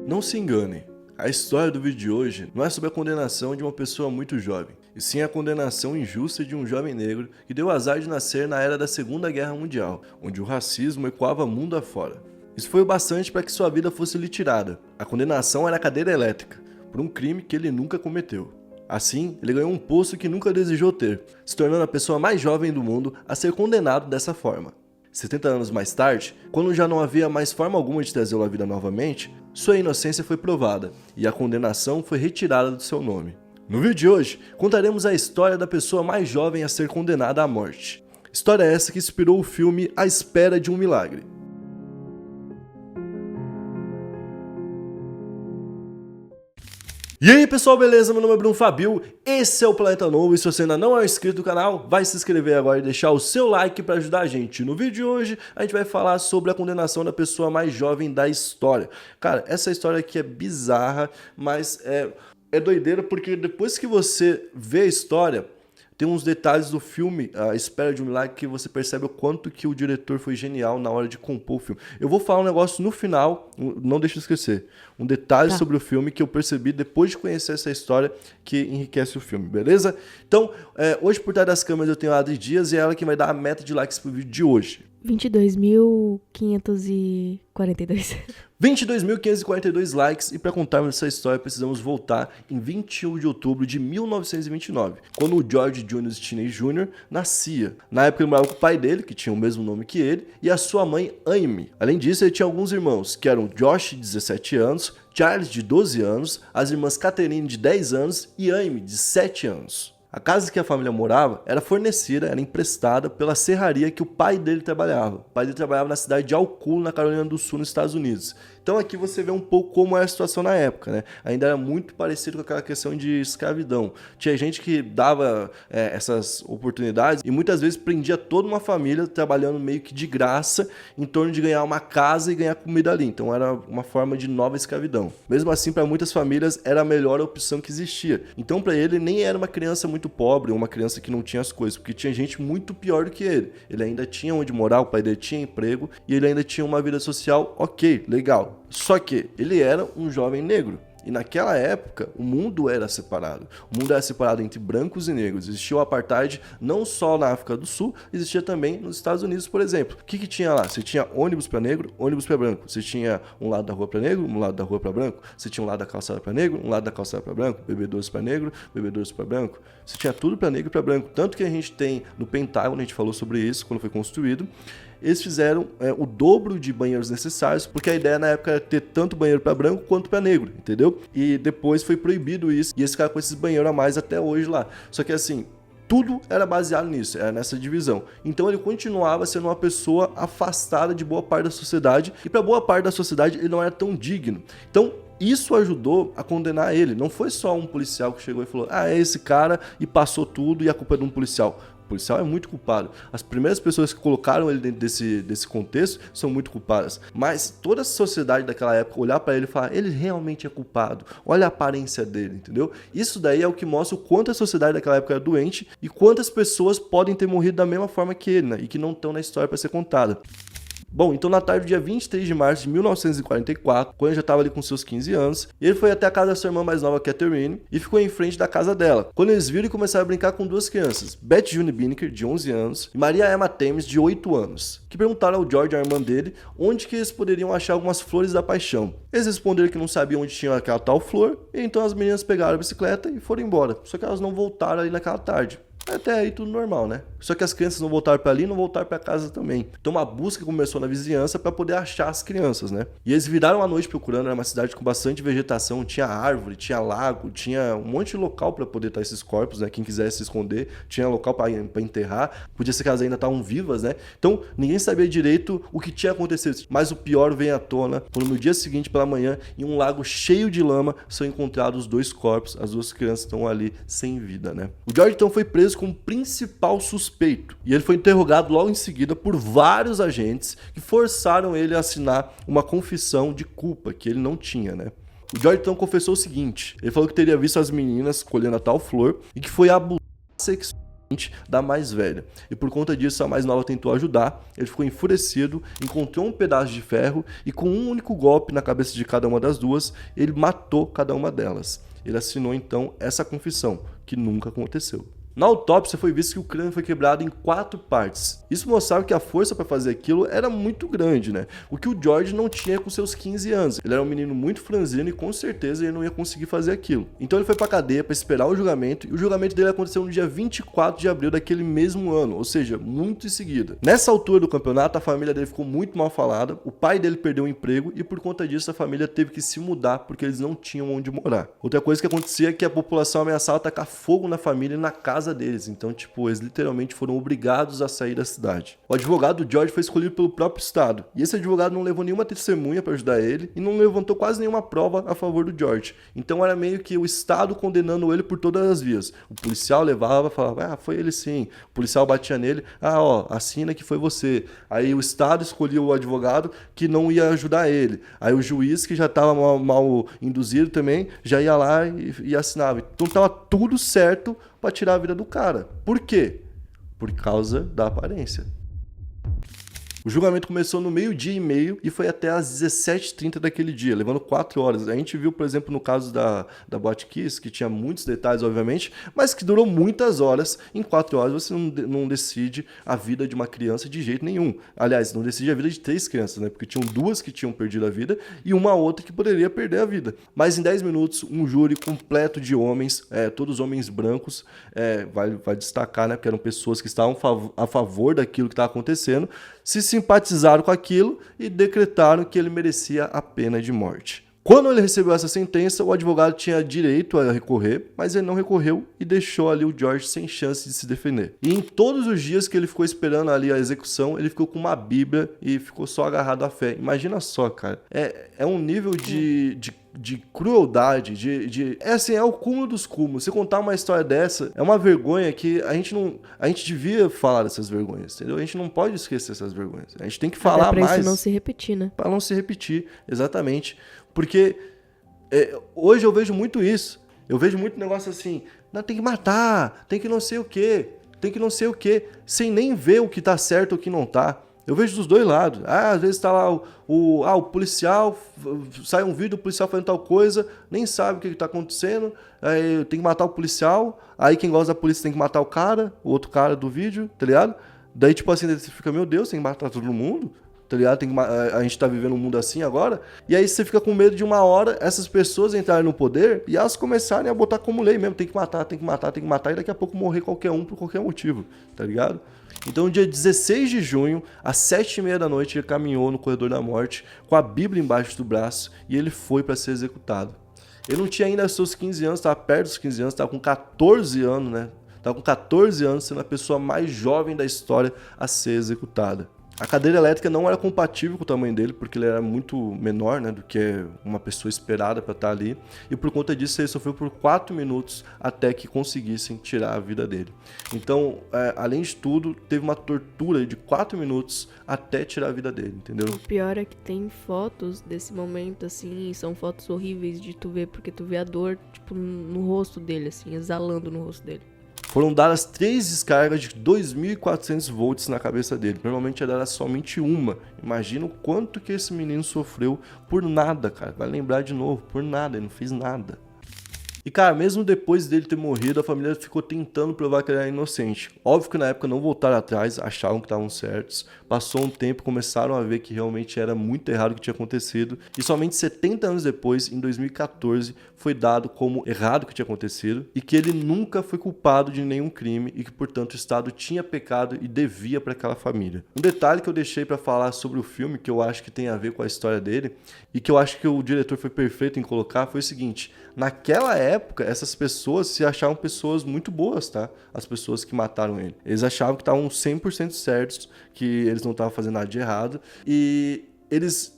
Não se engane, a história do vídeo de hoje não é sobre a condenação de uma pessoa muito jovem, e sim a condenação injusta de um jovem negro que deu azar de nascer na era da Segunda Guerra Mundial, onde o racismo ecoava mundo afora. Isso foi o bastante para que sua vida fosse lhe tirada. A condenação era a cadeira elétrica, por um crime que ele nunca cometeu. Assim, ele ganhou um posto que nunca desejou ter, se tornando a pessoa mais jovem do mundo a ser condenado dessa forma. 70 anos mais tarde, quando já não havia mais forma alguma de trazê-lo à vida novamente, sua inocência foi provada e a condenação foi retirada do seu nome. No vídeo de hoje, contaremos a história da pessoa mais jovem a ser condenada à morte. História essa que inspirou o filme A Espera de um Milagre. E aí pessoal, beleza? Meu nome é Bruno Fabio, esse é o Planeta Novo e se você ainda não é inscrito no canal, vai se inscrever agora e deixar o seu like para ajudar a gente. No vídeo de hoje, a gente vai falar sobre a condenação da pessoa mais jovem da história. Cara, essa história aqui é bizarra, mas é doideira porque depois que você vê a história, tem uns detalhes do filme A Espera de um Milagre que você percebe o quanto que o diretor foi genial na hora de compor o filme. Eu vou falar um negócio no final, não deixe de esquecer. Um detalhe sobre o filme que eu percebi depois de conhecer essa história que enriquece o filme, beleza? Então, hoje por trás das câmeras eu tenho a Adri Dias e é ela que vai dar a meta de likes pro vídeo de hoje. 22.542. 22.542 likes e para contarmos essa história precisamos voltar em 21 de outubro de 1929, quando o George Junior Stinney Jr. nascia. Na época ele morava com o pai dele, que tinha o mesmo nome que ele, e a sua mãe Amy. Além disso, ele tinha alguns irmãos, que eram Josh, de 17 anos, Charles, de 12 anos, as irmãs Catherine, de 10 anos e Amy, de 7 anos. A casa que a família morava era fornecida, era emprestada pela serraria que o pai dele trabalhava. O pai dele trabalhava na cidade de Alcool, na Carolina do Sul, nos Estados Unidos. Então aqui você vê um pouco como era a situação na época, né? Ainda era muito parecido com aquela questão de escravidão. Tinha gente que dava essas oportunidades e muitas vezes prendia toda uma família trabalhando meio que de graça em torno de ganhar uma casa e ganhar comida ali. Então era uma forma de nova escravidão. Mesmo assim, para muitas famílias era a melhor opção que existia. Então para ele nem era uma criança muito pobre ou uma criança que não tinha as coisas, porque tinha gente muito pior do que ele. Ele ainda tinha onde morar, o pai dele tinha emprego e ele ainda tinha uma vida social ok, legal. Só que ele era um jovem negro. E naquela época, o mundo era separado. O mundo era separado entre brancos e negros. Existia o apartheid não só na África do Sul, existia também nos Estados Unidos, por exemplo. O que tinha lá? Você tinha ônibus para negro, ônibus para branco. Você tinha um lado da rua para negro, um lado da rua para branco. Você tinha um lado da calçada para negro, um lado da calçada para branco. Bebedouros para negro, bebedouros para branco. Você tinha tudo para negro e para branco. Tanto que a gente tem no Pentágono, a gente falou sobre isso quando foi construído. Eles fizeram o dobro de banheiros necessários, porque a ideia na época era ter tanto banheiro para branco quanto para negro, entendeu? E depois foi proibido isso, e eles ficaram com esses banheiros a mais até hoje lá. Só que assim, tudo era baseado nisso, era nessa divisão. Então ele continuava sendo uma pessoa afastada de boa parte da sociedade, e para boa parte da sociedade ele não era tão digno. Então, isso ajudou a condenar ele. Não foi só um policial que chegou e falou: ah, é esse cara, e passou tudo e a culpa é de um policial. O policial é muito culpado. As primeiras pessoas que colocaram ele dentro desse contexto são muito culpadas. Mas toda a sociedade daquela época olhar para ele e falar: ele realmente é culpado. Olha a aparência dele, entendeu? Isso daí é o que mostra o quanto a sociedade daquela época era doente e quantas pessoas podem ter morrido da mesma forma que ele, né? E que não estão na história para ser contada. Bom, então na tarde do dia 23 de março de 1944, quando ele já estava ali com seus 15 anos, ele foi até a casa da sua irmã mais nova, Catherine, e ficou em frente da casa dela. Quando eles viram, e começaram a brincar com duas crianças, Beth June Binnicker, de 11 anos, e Maria Emma Thames, de 8 anos, que perguntaram ao George, a irmã dele, onde que eles poderiam achar algumas flores da paixão. Eles responderam que não sabiam onde tinha aquela tal flor, e então as meninas pegaram a bicicleta e foram embora. Só que elas não voltaram ali naquela tarde. Até aí tudo normal, né? Só que as crianças não voltaram para ali e não voltaram para casa também. Então uma busca começou na vizinhança para poder achar as crianças, né? E eles viraram a noite procurando, era uma cidade com bastante vegetação, tinha árvore, tinha lago, tinha um monte de local para poder estar esses corpos, né? Quem quisesse se esconder, tinha local para enterrar, podia ser que elas ainda estavam vivas, né? Então ninguém sabia direito o que tinha acontecido. Mas o pior vem à tona quando no dia seguinte pela manhã, em um lago cheio de lama, são encontrados os dois corpos, as duas crianças estão ali sem vida, né? O George então foi preso como principal suspeito. E ele foi interrogado logo em seguida por vários agentes que forçaram ele a assinar uma confissão de culpa que ele não tinha, né? O George então confessou o seguinte: ele falou que teria visto as meninas colhendo a tal flor e que foi abusado sexualmente da mais velha. E por conta disso, a mais nova tentou ajudar, ele ficou enfurecido, encontrou um pedaço de ferro e com um único golpe na cabeça de cada uma das duas, ele matou cada uma delas. Ele assinou então essa confissão, que nunca aconteceu. Na autópsia foi visto que o crânio foi quebrado em 4 partes. Isso mostrava que a força para fazer aquilo era muito grande, né? O que o George não tinha com seus 15 anos. Ele era um menino muito franzino e com certeza ele não ia conseguir fazer aquilo. Então ele foi pra cadeia para esperar o julgamento, e o julgamento dele aconteceu no dia 24 de abril daquele mesmo ano, ou seja, muito em seguida. Nessa altura do campeonato, a família dele ficou muito mal falada, o pai dele perdeu o emprego e por conta disso a família teve que se mudar porque eles não tinham onde morar. Outra coisa que acontecia é que a população ameaçava tacar fogo na família e na casa deles, então tipo, eles literalmente foram obrigados a sair da cidade. O advogado do George foi escolhido pelo próprio estado, e esse advogado não levou nenhuma testemunha para ajudar ele e não levantou quase nenhuma prova a favor do George, então era meio que o estado condenando ele por todas as vias. O policial levava, falava, foi ele sim, o policial batia nele, assina que foi você. Aí o estado escolhia o advogado que não ia ajudar ele, aí o juiz que já estava mal induzido também, já ia lá e assinava. Então tava tudo certo para tirar a vida do cara. Por quê? Por causa da aparência. O julgamento começou no 12:30 e foi até às 17h30 daquele dia, levando 4 horas. A gente viu, por exemplo, no caso da Boate Kiss, que tinha muitos detalhes, obviamente, mas que durou muitas horas. Em 4 horas você não decide a vida de uma criança de jeito nenhum. Aliás, não decide a vida de 3 crianças, né? Porque tinham 2 que tinham perdido a vida e uma outra que poderia perder a vida. Mas em 10 minutos, um júri completo de homens, todos homens brancos, vai destacar, né? Porque eram pessoas que estavam a favor daquilo que estava acontecendo, se simpatizaram com aquilo e decretaram que ele merecia a pena de morte. Quando ele recebeu essa sentença, o advogado tinha direito a recorrer, mas ele não recorreu e deixou ali o George sem chance de se defender. E em todos os dias que ele ficou esperando ali a execução, ele ficou com uma Bíblia e ficou só agarrado à fé. Imagina só, cara. É um nível de crueldade, é o cúmulo dos cúmulos. Se contar uma história dessa, é uma vergonha que a gente devia falar dessas vergonhas, entendeu? A gente não pode esquecer essas vergonhas. A gente tem que falar mais. Pra isso não se repetir, né? Pra não se repetir, exatamente. Porque hoje eu vejo muito isso. Eu vejo muito negócio assim, não, tem que matar, tem que não sei o quê, sem nem ver o que tá certo ou o que não tá. Eu vejo dos dois lados. Às vezes tá lá o policial, sai um vídeo do policial fazendo tal coisa, nem sabe o que tá acontecendo, aí tem que matar o policial, aí quem gosta da polícia tem que matar o outro cara do vídeo, tá ligado? Daí tipo assim, você fica, meu Deus, tem que matar todo mundo, tá ligado? A gente tá vivendo um mundo assim agora, e aí você fica com medo de uma hora essas pessoas entrarem no poder e elas começarem a botar como lei mesmo, tem que matar, e daqui a pouco morrer qualquer um por qualquer motivo, tá ligado? Então, no dia 16 de junho, às 7h30 da noite, ele caminhou no corredor da morte com a Bíblia embaixo do braço e ele foi para ser executado. Ele não tinha ainda seus 15 anos, estava perto dos 15 anos, estava com 14 anos, né? Estava com 14 anos, sendo a pessoa mais jovem da história a ser executada. A cadeira elétrica não era compatível com o tamanho dele, porque ele era muito menor, né, do que uma pessoa esperada para estar ali. E por conta disso, ele sofreu por 4 minutos até que conseguissem tirar a vida dele. Então, além de tudo, teve uma tortura de 4 minutos até tirar a vida dele, entendeu? O pior é que tem fotos desse momento, assim, são fotos horríveis de tu ver, porque tu vê a dor, tipo, no rosto dele, assim, exalando no rosto dele. Foram dadas 3 descargas de 2.400 volts na cabeça dele. Normalmente é dada somente uma. Imagina o quanto que esse menino sofreu por nada, cara. Vai lembrar de novo, por nada, ele não fez nada. E, cara, mesmo depois dele ter morrido, a família ficou tentando provar que ele era inocente. Óbvio que na época não voltaram atrás, achavam que estavam certos. Passou um tempo, começaram a ver que realmente era muito errado o que tinha acontecido. E somente 70 anos depois, em 2014, foi dado como errado o que tinha acontecido. E que ele nunca foi culpado de nenhum crime e que, portanto, o Estado tinha pecado e devia para aquela família. Um detalhe que eu deixei para falar sobre o filme, que eu acho que tem a ver com a história dele, e que eu acho que o diretor foi perfeito em colocar, foi o seguinte: naquela época, essas pessoas se achavam pessoas muito boas, tá? As pessoas que mataram ele. Eles achavam que estavam 100% certos, que eles não estavam fazendo nada de errado. E eles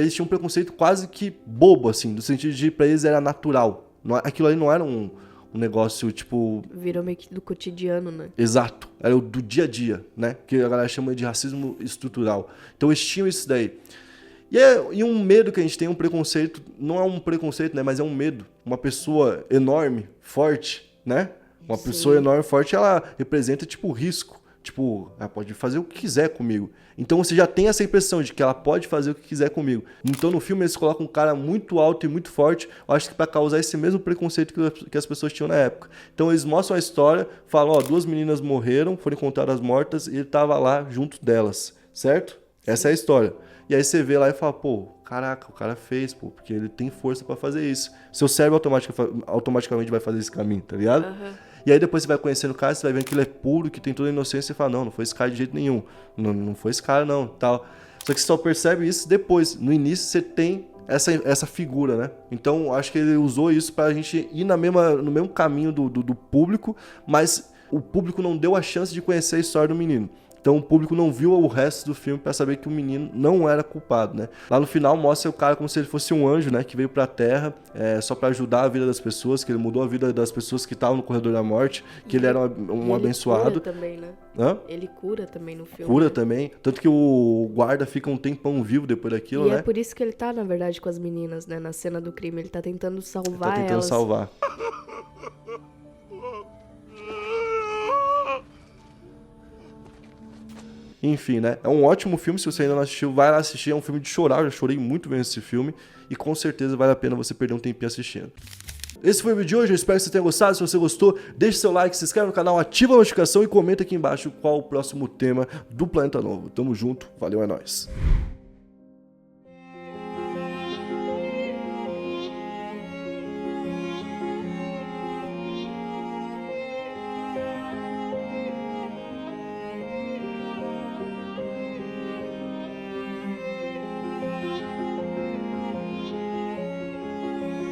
tinham um preconceito quase que bobo, assim, no sentido de pra eles era natural. Aquilo ali não era um negócio, tipo... Virou meio que do cotidiano, né? Exato. Era o do dia a dia, né? Que a galera chama de racismo estrutural. Então eles tinham isso daí. E um medo que a gente tem, um preconceito, não é um preconceito, né, mas é um medo. Uma pessoa enorme, forte, né, Uma pessoa enorme e forte, ela representa, tipo, risco. Tipo, ela pode fazer o que quiser comigo. Então você já tem essa impressão de que ela pode fazer o que quiser comigo. Então no filme eles colocam um cara muito alto e muito forte, eu acho que pra causar esse mesmo preconceito que as pessoas tinham na época. Então eles mostram a história, falam, ó, 2 meninas morreram, foram encontradas mortas e ele tava lá junto delas, certo? Essa é a história. E aí você vê lá e fala, pô, caraca, o cara fez, pô, porque ele tem força pra fazer isso. Seu cérebro automaticamente vai fazer esse caminho, tá ligado? E aí depois você vai conhecendo o cara, você vai vendo que ele é puro, que tem toda a inocência, e fala, não foi esse cara de jeito nenhum. Não foi esse cara, não, tal. Só que você só percebe isso depois. No início você tem essa figura, né? Então acho que ele usou isso pra gente ir no mesmo caminho do público, mas o público não deu a chance de conhecer a história do menino. Então o público não viu o resto do filme pra saber que o menino não era culpado, né? Lá no final mostra o cara como se ele fosse um anjo, né? Que veio pra Terra só pra ajudar a vida das pessoas, que ele mudou a vida das pessoas que estavam no corredor da morte, que ele era um abençoado. Ele cura também, né? Hã? Ele cura também no filme. Cura né? também. Tanto que o guarda fica um tempão vivo depois daquilo, E né? é por isso que ele tá, na verdade, com as meninas, né? Na cena do crime. Ele tá tentando salvar Tá tentando elas. salvar. Enfim, né? É um ótimo filme, se você ainda não assistiu, vai lá assistir. É um filme de chorar, eu já chorei muito vendo esse filme. E com certeza vale a pena você perder um tempinho assistindo. Esse foi o vídeo de hoje, eu espero que você tenha gostado. Se você gostou, deixe seu like, se inscreve no canal, ativa a notificação e comenta aqui embaixo qual o próximo tema do Planeta Novo. Tamo junto, valeu, é nóis.